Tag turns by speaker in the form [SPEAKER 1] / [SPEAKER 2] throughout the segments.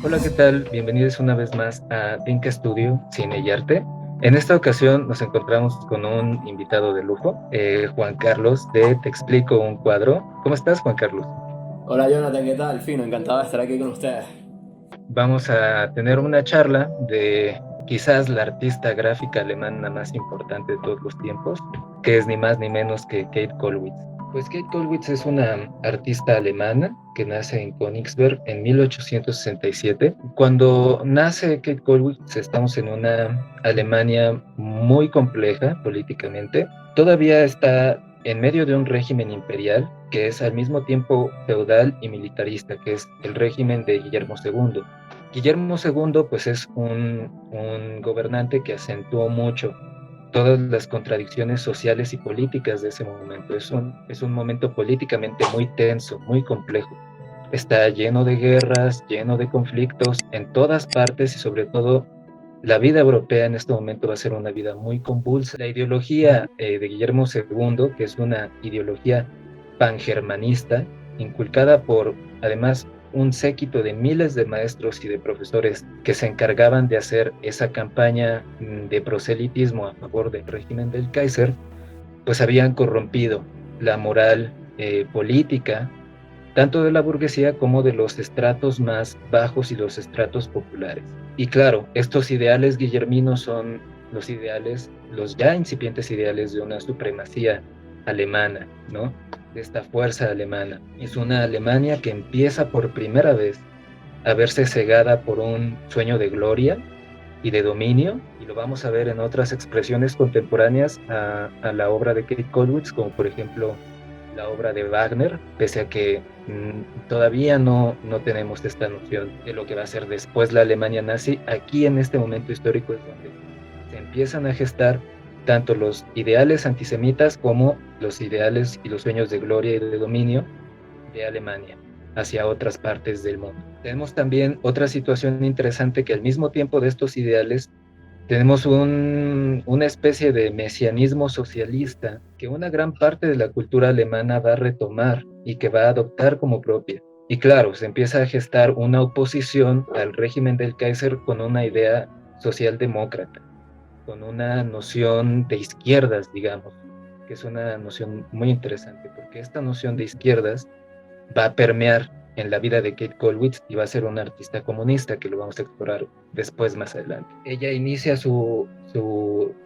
[SPEAKER 1] Hola, ¿qué tal? Bienvenidos una vez más a Think Studio, Cine y Arte. En esta ocasión nos encontramos con un invitado de lujo, Juan Carlos de Te Explico un Cuadro. ¿Cómo estás, Juan Carlos?
[SPEAKER 2] Hola Jonathan, ¿qué tal? Fino, encantado de estar aquí con ustedes.
[SPEAKER 1] Vamos a tener una charla de quizás la artista gráfica alemana más importante de todos los tiempos, que es ni más ni menos que Kate Kollwitz. Pues Kate Kollwitz es una artista alemana que nace en Königsberg en 1867. Cuando nace Kate Kollwitz estamos en una Alemania muy compleja políticamente. Todavía está en medio de un régimen imperial que es al mismo tiempo feudal y militarista, que es el régimen de Guillermo II. Guillermo II pues es un gobernante que acentuó mucho todas las contradicciones sociales y políticas de ese momento. Es un momento políticamente muy tenso, muy complejo. Está lleno de guerras, lleno de conflictos en todas partes y sobre todo la vida europea en este momento va a ser una vida muy convulsa. La ideología de Guillermo II, que es una ideología pangermanista, inculcada por además un séquito de miles de maestros y de profesores que se encargaban de hacer esa campaña de proselitismo a favor del régimen del Kaiser, pues habían corrompido la moral política, tanto de la burguesía como de los estratos más bajos y los estratos populares. Y claro, estos ideales guillerminos son los ideales, los ya incipientes ideales de una supremacía alemana, ¿no? De esta fuerza alemana. Es una Alemania que empieza por primera vez a verse cegada por un sueño de gloria y de dominio, y lo vamos a ver en otras expresiones contemporáneas a la obra de Kate Kollwitz, como por ejemplo la obra de Wagner, pese a que todavía no tenemos esta noción de lo que va a ser después la Alemania nazi. Aquí en este momento histórico es donde se empiezan a gestar tanto los ideales antisemitas como los ideales y los sueños de gloria y de dominio de Alemania hacia otras partes del mundo. Tenemos también otra situación interesante, que al mismo tiempo de estos ideales tenemos una especie de mesianismo socialista que una gran parte de la cultura alemana va a retomar y que va a adoptar como propia. Y claro, se empieza a gestar una oposición al régimen del Kaiser con una idea socialdemócrata, con una noción de izquierdas, digamos, que es una noción muy interesante, porque esta noción de izquierdas va a permear en la vida de Kate Kollwitz y va a ser una artista comunista, que lo vamos a explorar después, más adelante. Ella inicia su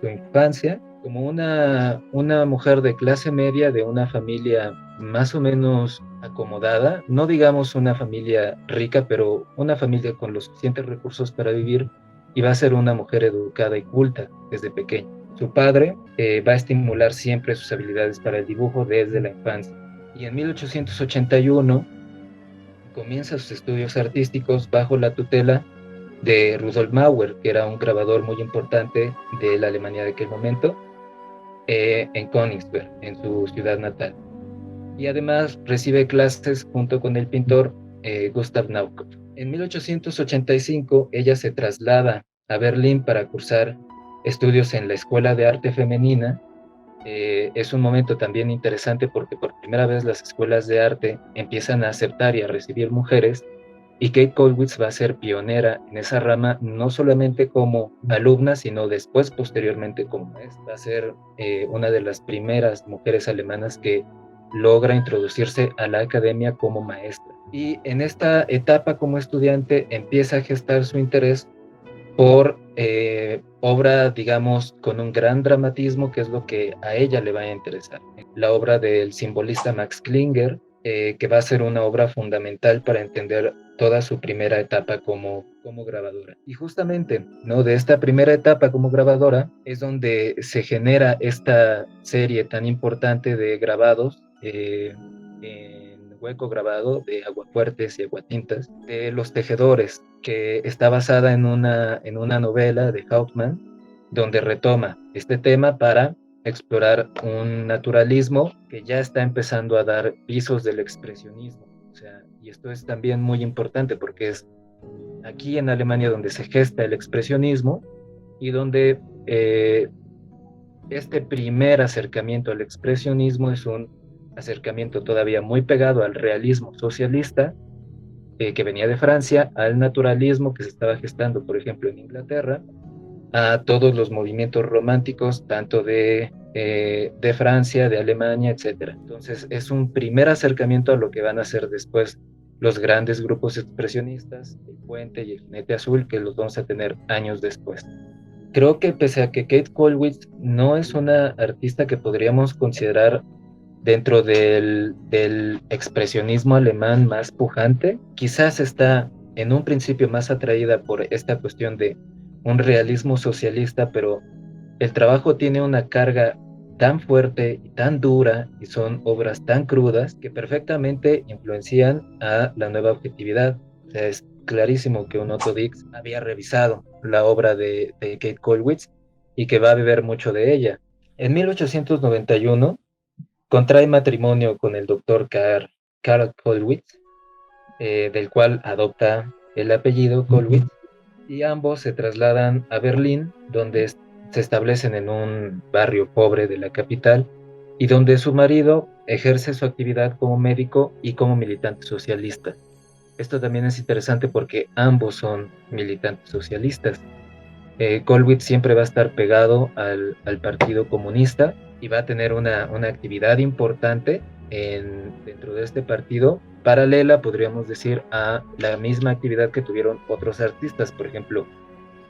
[SPEAKER 1] infancia como una mujer de clase media, de una familia más o menos acomodada, no digamos una familia rica, pero una familia con los suficientes recursos para vivir, y va a ser una mujer educada y culta desde pequeña. Su padre va a estimular siempre sus habilidades para el dibujo desde la infancia. Y en 1881 comienza sus estudios artísticos bajo la tutela de Rudolf Mauer, que era un grabador muy importante de la Alemania de aquel momento, en Königsberg, en su ciudad natal. Y además recibe clases junto con el pintor Gustav Naukopf. En 1885 ella se traslada a Berlín para cursar estudios en la Escuela de Arte Femenina. Es un momento también interesante porque por primera vez las escuelas de arte empiezan a aceptar y a recibir mujeres, y Kate Kollwitz va a ser pionera en esa rama, no solamente como alumna, sino después, posteriormente, como maestra. Va a ser una de las primeras mujeres alemanas que logra introducirse a la academia como maestra. Y en esta etapa como estudiante empieza a gestar su interés por obra, digamos, con un gran dramatismo, que es lo que a ella le va a interesar. La obra del simbolista Max Klinger, que va a ser una obra fundamental para entender toda su primera etapa como grabadora. Y justamente, ¿no?, de esta primera etapa como grabadora es donde se genera esta serie tan importante de grabados en hueco grabado de aguafuertes y aguatintas de Los Tejedores, que está basada en una novela de Hauptmann, donde retoma este tema para explorar un naturalismo que ya está empezando a dar visos del expresionismo. O sea, y esto es también muy importante porque es aquí en Alemania donde se gesta el expresionismo y donde este primer acercamiento al expresionismo es un acercamiento todavía muy pegado al realismo socialista, que venía de Francia, al naturalismo que se estaba gestando, por ejemplo, en Inglaterra, a todos los movimientos románticos, tanto de Francia, de Alemania, etcétera. Entonces, es un primer acercamiento a lo que van a ser después los grandes grupos expresionistas, el Puente y el Jinete Azul, que los vamos a tener años después. Creo que pese a que Kate Kollwitz no es una artista que podríamos considerar dentro del expresionismo alemán más pujante, quizás está en un principio más atraída por esta cuestión de un realismo socialista, pero el trabajo tiene una carga tan fuerte y tan dura y son obras tan crudas que perfectamente influencian a la nueva objetividad. O sea, es clarísimo que un Otto Dix había revisado la obra de Kate Kollwitz y que va a beber mucho de ella. En 1891 contrae matrimonio con el doctor Karl Kollwitz, del cual adopta el apellido Kollwitz, y ambos se trasladan a Berlín, donde se establecen en un barrio pobre de la capital y donde su marido ejerce su actividad como médico y como militante socialista. Esto también es interesante porque ambos son militantes socialistas. Kollwitz siempre va a estar pegado al Partido Comunista y va a tener una actividad importante dentro de este partido, paralela, podríamos decir, a la misma actividad que tuvieron otros artistas. Por ejemplo,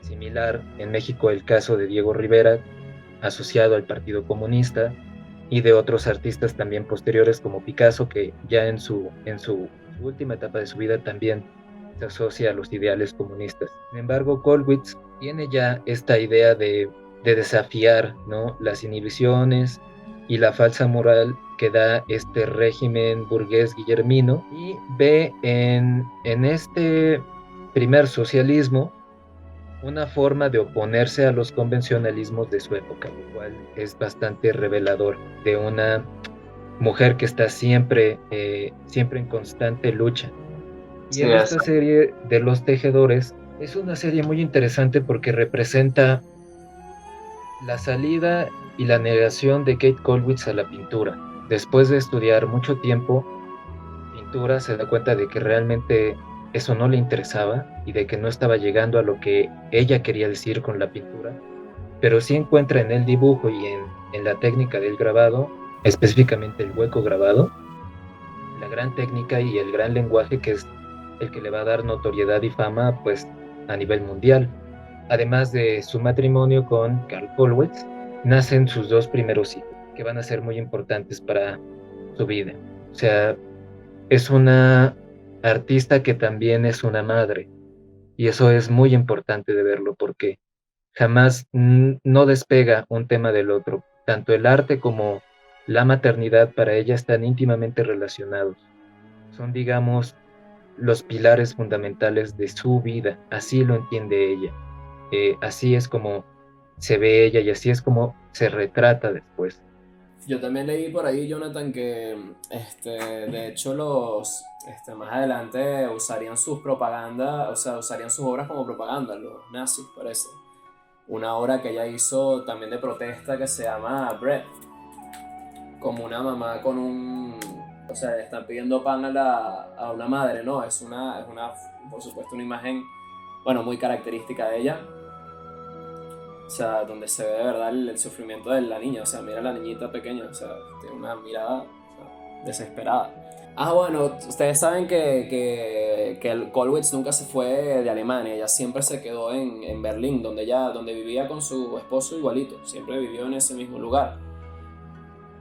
[SPEAKER 1] similar en México el caso de Diego Rivera, asociado al Partido Comunista, y de otros artistas también posteriores como Picasso, que ya en su última etapa de su vida también se asocia a los ideales comunistas. Sin embargo, Kollwitz tiene ya esta idea de desafiar, ¿no?, las inhibiciones y la falsa moral que da este régimen burgués guillermino, y ve en este primer socialismo una forma de oponerse a los convencionalismos de su época, lo cual es bastante revelador de una mujer que está siempre en constante lucha. Y en esta serie de Los Tejedores es una serie muy interesante porque representa la salida y la negación de Kate Kollwitz a la pintura. Después de estudiar mucho tiempo pintura, se da cuenta de que realmente eso no le interesaba y de que no estaba llegando a lo que ella quería decir con la pintura, pero sí encuentra en el dibujo y en la técnica del grabado, específicamente el hueco grabado, la gran técnica y el gran lenguaje que es el que le va a dar notoriedad y fama pues a nivel mundial. Además de su matrimonio con Karl Kollwitz, nacen sus dos primeros hijos, que van a ser muy importantes para su vida. O sea, es una artista que también es una madre, y eso es muy importante de verlo porque jamás no despega un tema del otro. Tanto el arte como la maternidad para ella están íntimamente relacionados. Son, digamos, los pilares fundamentales de su vida. Así lo entiende ella. Así es como se ve ella y así es como se retrata después.
[SPEAKER 2] Yo también leí por ahí, Jonathan, que de hecho más adelante usarían sus propagandas, o sea, usarían sus obras como propaganda, los nazis, parece. Una obra que ella hizo también de protesta que se llama Bread, como una mamá con un, o sea, están pidiendo pan a una madre, ¿no? Es una, por supuesto, una imagen, bueno, muy característica de ella. O sea, donde se ve de verdad el sufrimiento de la niña. O sea, mira a la niñita pequeña, o sea, tiene una mirada, o sea, desesperada. Ah, bueno, ustedes saben que el Kollwitz nunca se fue de Alemania. Ella siempre se quedó en Berlín, donde vivía con su esposo igualito. Siempre vivió en ese mismo lugar.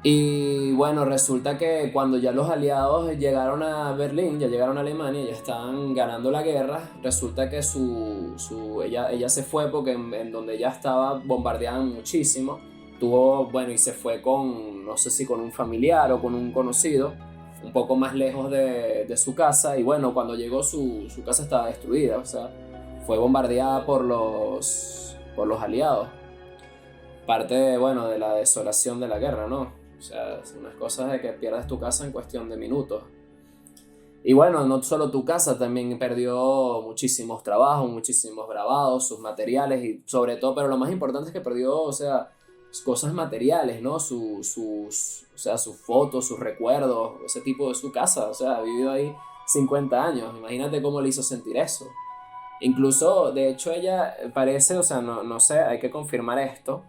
[SPEAKER 2] Y bueno, resulta que cuando ya los aliados llegaron a Berlín, ya llegaron a Alemania, ya estaban ganando la guerra, resulta que ella se fue porque en donde ella estaba bombardeaban muchísimo. Bueno, y se fue no sé si con un familiar o con un conocido, un poco más lejos de su casa. Y bueno, cuando llegó su casa estaba destruida, o sea, fue bombardeada por los aliados. Parte, bueno, de la desolación de la guerra, ¿no? O sea, son unas cosas de que pierdes tu casa en cuestión de minutos. Y bueno, no solo tu casa, también perdió muchísimos trabajos, muchísimos grabados, sus materiales y sobre todo, pero lo más importante es que perdió, o sea, cosas materiales, ¿no? O sea, sus fotos, sus recuerdos, ese tipo de su casa, o sea, ha vivido ahí 50 años. Imagínate cómo le hizo sentir eso. Incluso, de hecho, ella parece, o sea, no sé, hay que confirmar esto,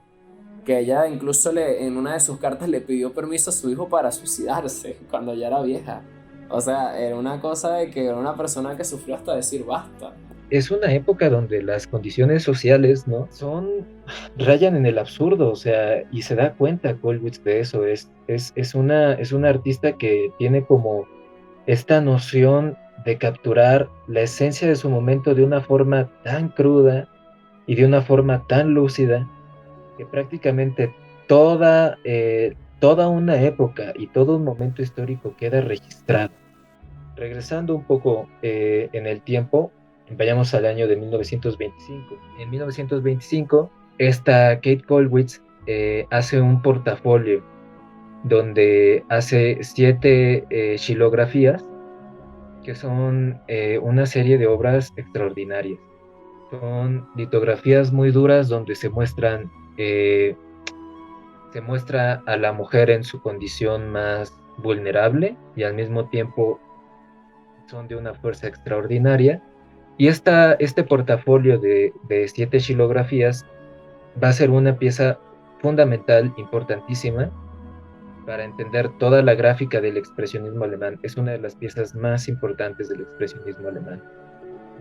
[SPEAKER 2] que ella incluso en una de sus cartas le pidió permiso a su hijo para suicidarse cuando ya era vieja. O sea, era una cosa de que era una persona que sufrió hasta decir basta.
[SPEAKER 1] Es una época donde las condiciones sociales, ¿no? Rayan en el absurdo, o sea, y se da cuenta Kollwitz de eso. Es una artista que tiene como esta noción de capturar la esencia de su momento de una forma tan cruda y de una forma tan lúcida que prácticamente toda una época y todo un momento histórico queda registrado. Regresando un poco en el tiempo, vayamos al año de 1925. En 1925, esta Kate Kollwitz hace un portafolio donde hace 7 xilografías que son una serie de obras extraordinarias. Son litografías muy duras donde se muestra a la mujer en su condición más vulnerable y al mismo tiempo son de una fuerza extraordinaria. Y este portafolio de 7 xilografías va a ser una pieza fundamental, importantísima, para entender toda la gráfica del expresionismo alemán. Es una de las piezas más importantes del expresionismo alemán,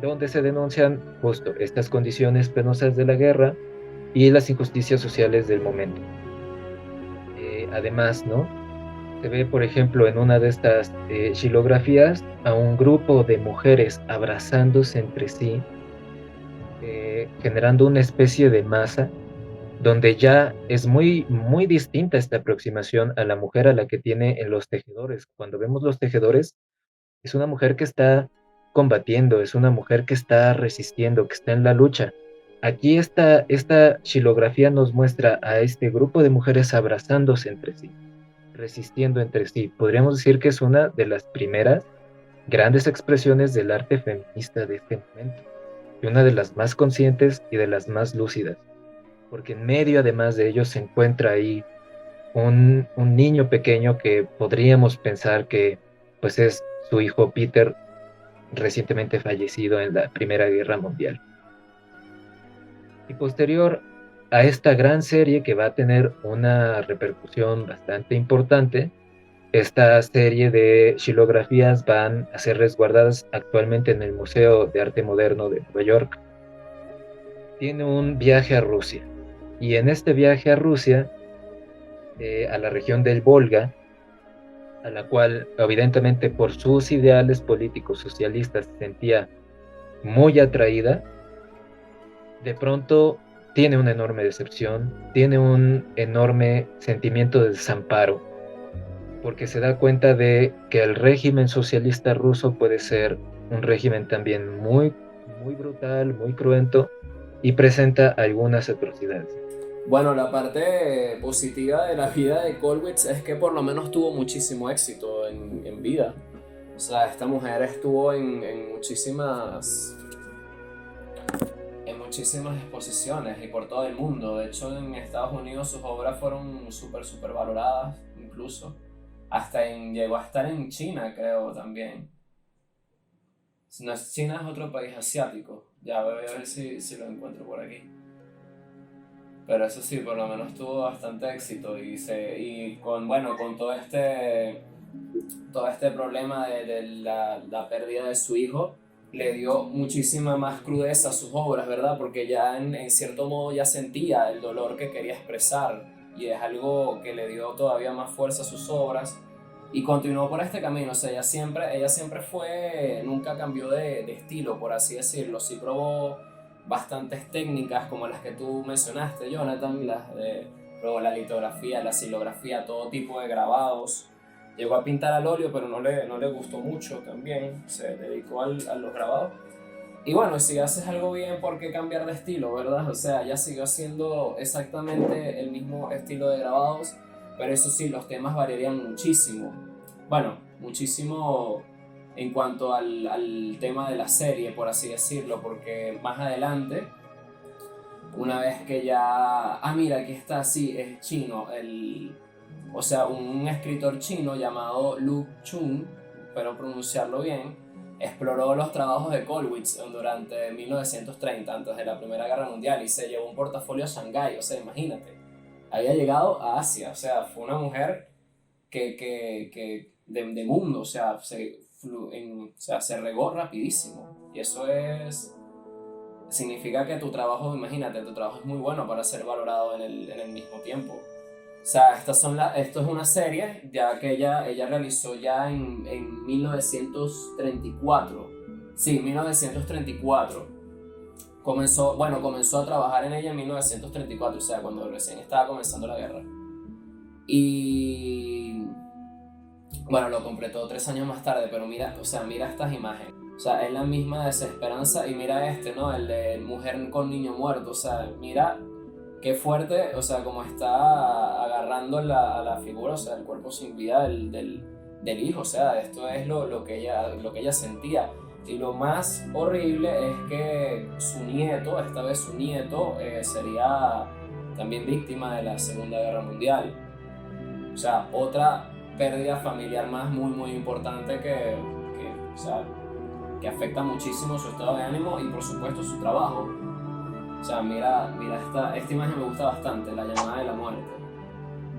[SPEAKER 1] donde se denuncian justo estas condiciones penosas de la guerra y las injusticias sociales del momento. Además, ¿no? Se ve, por ejemplo, en una de estas xilografías a un grupo de mujeres abrazándose entre sí, generando una especie de masa donde ya es muy, muy distinta esta aproximación a la mujer a la que tiene en los tejedores. Cuando vemos los tejedores, es una mujer que está combatiendo, es una mujer que está resistiendo, que está en la lucha. Aquí esta xilografía nos muestra a este grupo de mujeres abrazándose entre sí, resistiendo entre sí. Podríamos decir que es una de las primeras grandes expresiones del arte feminista de este momento, y una de las más conscientes y de las más lúcidas, porque en medio además de ello se encuentra ahí un niño pequeño que podríamos pensar que pues es su hijo Peter, recientemente fallecido en la Primera Guerra Mundial. Y posterior a esta gran serie que va a tener una repercusión bastante importante, esta serie de xilografías van a ser resguardadas actualmente en el Museo de Arte Moderno de Nueva York. Tiene un viaje a Rusia, y en este viaje a Rusia, a la región del Volga, a la cual evidentemente por sus ideales políticos socialistas se sentía muy atraída, de pronto tiene una enorme decepción, tiene un enorme sentimiento de desamparo, porque se da cuenta de que el régimen socialista ruso puede ser un régimen también muy, muy brutal, muy cruento, y presenta algunas atrocidades.
[SPEAKER 2] Bueno, la parte positiva de la vida de Kollwitz es que por lo menos tuvo muchísimo éxito en vida. O sea, esta mujer estuvo en muchísimas exposiciones y por todo el mundo. De hecho, en Estados Unidos sus obras fueron súper valoradas, incluso. Llegó a estar en China, creo, también. Si no es China, es otro país asiático. Ya voy a ver si lo encuentro por aquí. Pero eso sí, por lo menos tuvo bastante éxito y con todo este problema de la pérdida de su hijo, le dio muchísima más crudeza a sus obras, ¿verdad? Porque ya en cierto modo ya sentía el dolor que quería expresar y es algo que le dio todavía más fuerza a sus obras y continuó por este camino. O sea, ella siempre fue, nunca cambió de estilo, por así decirlo. Sí probó bastantes técnicas como las que tú mencionaste, Jonathan, probó la litografía, la xilografía, todo tipo de grabados. Llegó a pintar al óleo, pero no le gustó mucho también, se dedicó a los grabados. Y bueno, si haces algo bien, ¿por qué cambiar de estilo, verdad? O sea, ella siguió haciendo exactamente el mismo estilo de grabados, pero eso sí, los temas variarían muchísimo. Bueno, muchísimo en cuanto al tema de la serie, por así decirlo, porque más adelante, una vez que ya... Ah, mira, aquí está, sí, es chino, o sea, un escritor chino llamado Lu Xun, espero pronunciarlo bien, exploró los trabajos de Kollwitz durante 1930, antes de la Primera Guerra Mundial, y se llevó un portafolio a Shanghái. O sea, imagínate, había llegado a Asia. O sea, fue una mujer que de mundo. O sea, o sea, se regó rapidísimo. Y eso significa que tu trabajo, imagínate, tu trabajo es muy bueno para ser valorado en el mismo tiempo. O sea, esto es una serie ya que ella realizó ya en 1934. Sí, 1934. Comenzó a trabajar en ella en 1934, o sea, cuando recién estaba comenzando la guerra. Y bueno, lo completó 3 años más tarde, pero mira, o sea, mira estas imágenes. O sea, es la misma desesperanza, y mira ¿no? El de mujer con niño muerto. O sea, mira qué fuerte, o sea, como está agarrando a la figura, o sea, el cuerpo sin vida del hijo. O sea, esto es lo que ella sentía. Y lo más horrible es que su nieto, esta vez su nieto, sería también víctima de la Segunda Guerra Mundial. O sea, otra pérdida familiar más muy, muy importante o sea, que afecta muchísimo su estado de ánimo y por supuesto su trabajo. O sea, mira esta imagen me gusta bastante, la llamada de la muerte,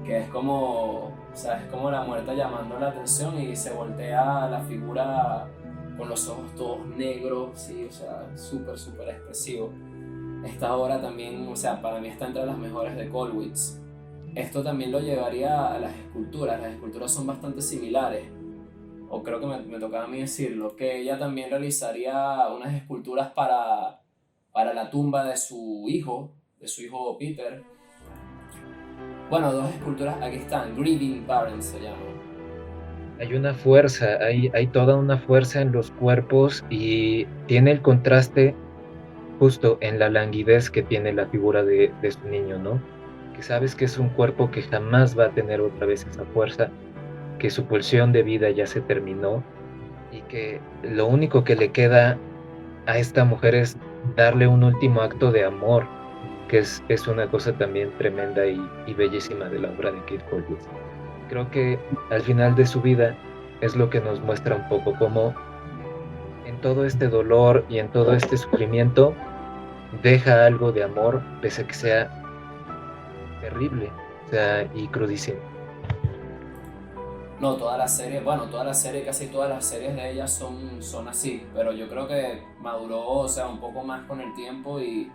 [SPEAKER 2] que es como, o sea, es como la muerte llamando la atención, y se voltea la figura con los ojos todos negros, sí, o sea, súper, súper expresivo. Esta obra también, o sea, para mí está entre las mejores de Kollwitz. Esto también lo llevaría a las esculturas son bastante similares, o creo que me tocaba a mí decirlo, que ella también realizaría unas esculturas para la tumba de su hijo Peter. Bueno, dos esculturas, aquí están, Grieving Parents se llama.
[SPEAKER 1] Hay una fuerza, hay toda una fuerza en los cuerpos, y tiene el contraste justo en la languidez que tiene la figura de su niño, ¿no? Que sabes que es un cuerpo que jamás va a tener otra vez esa fuerza, que su pulsión de vida ya se terminó, y que lo único que le queda a esta mujer es darle un último acto de amor, que es una cosa también tremenda y bellísima de la obra de Kate Colwood. Creo que al final de su vida es lo que nos muestra un poco cómo en todo este dolor y en todo este sufrimiento deja algo de amor, pese a que sea terrible, o sea, y crudísimo.
[SPEAKER 2] No, casi todas las series de ella son así, pero yo creo que maduró, o sea, un poco más con el tiempo, y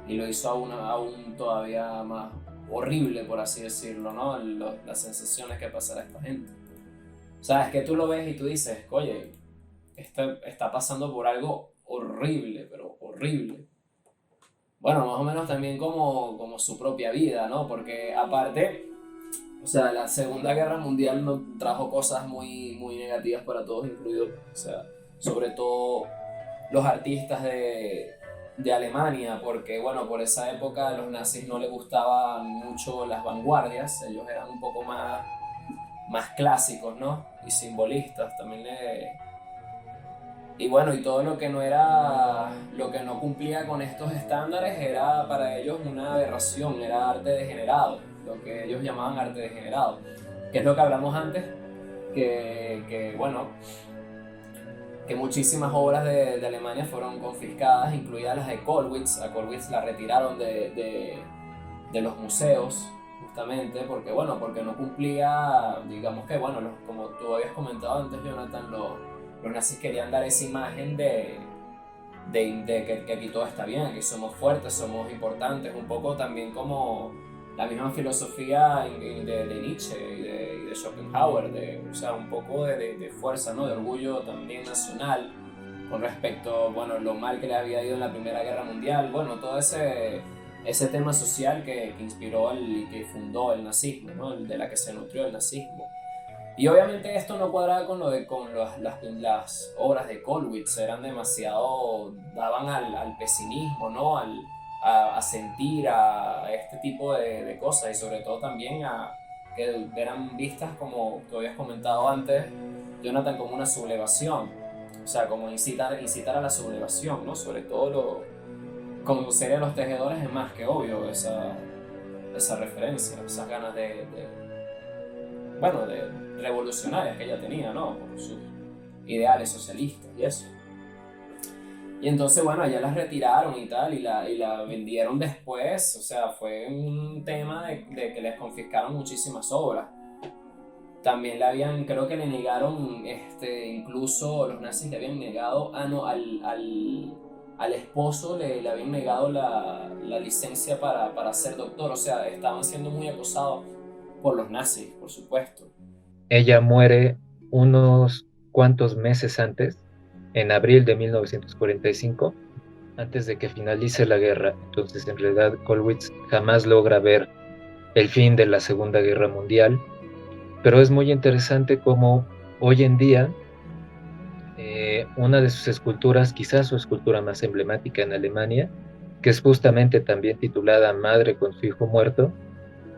[SPEAKER 2] lo hizo aún todavía más horrible, por así decirlo, ¿no? Las sensaciones que pasará a esta gente. O sea, es que tú lo ves y tú dices, oye, está pasando por algo horrible, pero horrible. Bueno, más o menos también como su propia vida, ¿no? Porque aparte, o sea, la Segunda Guerra Mundial nos trajo cosas muy, muy negativas para todos, incluidos, o sea, sobre todo los artistas de Alemania, porque, bueno, por esa época a los nazis no les gustaban mucho las vanguardias, ellos eran un poco más clásicos, ¿no? Y simbolistas, y bueno, y todo lo que lo que no cumplía con estos estándares era para ellos una aberración, era arte degenerado, lo que ellos llamaban arte degenerado, que es lo que hablamos antes, bueno, que muchísimas obras de Alemania fueron confiscadas, incluidas las de Kollwitz. A Kollwitz la retiraron de los museos, justamente porque no cumplía, digamos que, bueno, como tú habías comentado antes, Jonathan, los nazis querían dar esa imagen de que aquí todo está bien, que somos fuertes, somos importantes, un poco también como la misma filosofía de Nietzsche y de Schopenhauer, o sea, un poco de fuerza, ¿no? De orgullo también nacional con respecto, bueno, lo mal que le había ido en la Primera Guerra Mundial, bueno, todo ese tema social que inspiró y que fundó el nazismo, ¿no? De la que se nutrió el nazismo. Y obviamente esto no cuadraba con las obras de Kollwitz, eran demasiado, daban al pesimismo, ¿no? A sentir a este tipo de cosas, y sobre todo también que eran vistas, como tú habías comentado antes, Jonathan, como una sublevación, o sea, como incitar a la sublevación, ¿no? Sobre todo como serie Los Tejedores es más que obvio esa referencia, esas ganas de revolucionarias que ella tenía, ¿no? Por sus ideales socialistas y eso. Y entonces, bueno, allá las retiraron y tal, y la vendieron después, o sea, fue un tema de que les confiscaron muchísimas obras. También le habían, creo que le negaron, incluso los nazis le habían negado, no, al esposo le habían negado la licencia para ser doctor, o sea, estaban siendo muy acosados por los nazis, por supuesto.
[SPEAKER 1] Ella muere unos cuantos meses antes, en abril de 1945, antes de que finalice la guerra. Entonces, en realidad, Kollwitz jamás logra ver el fin de la Segunda Guerra Mundial, pero es muy interesante cómo hoy en día una de sus esculturas, quizás su escultura más emblemática en Alemania, que es justamente también titulada Madre con su hijo muerto,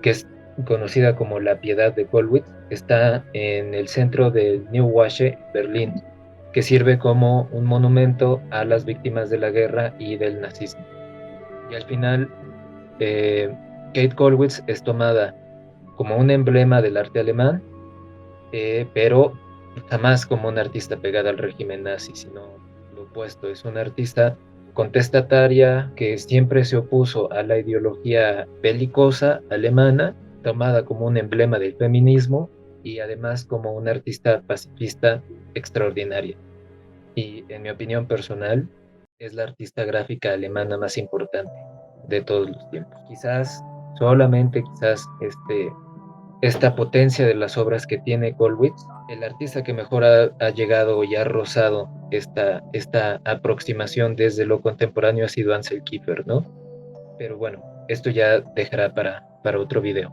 [SPEAKER 1] que es conocida como La Piedad de Kollwitz, está en el centro del Neuwache, Berlín, que sirve como un monumento a las víctimas de la guerra y del nazismo. Y al final, Kate Kollwitz es tomada como un emblema del arte alemán, pero jamás como una artista pegada al régimen nazi, sino lo opuesto. Es una artista contestataria que siempre se opuso a la ideología belicosa alemana, tomada como un emblema del feminismo y además como una artista pacifista extraordinaria. Y en mi opinión personal, es la artista gráfica alemana más importante de todos los tiempos. Quizás esta potencia de las obras que tiene Kollwitz, el artista que mejor ha llegado y ha rozado esta aproximación desde lo contemporáneo ha sido Ansel Kiefer, ¿no? Pero bueno, esto ya dejará para otro video.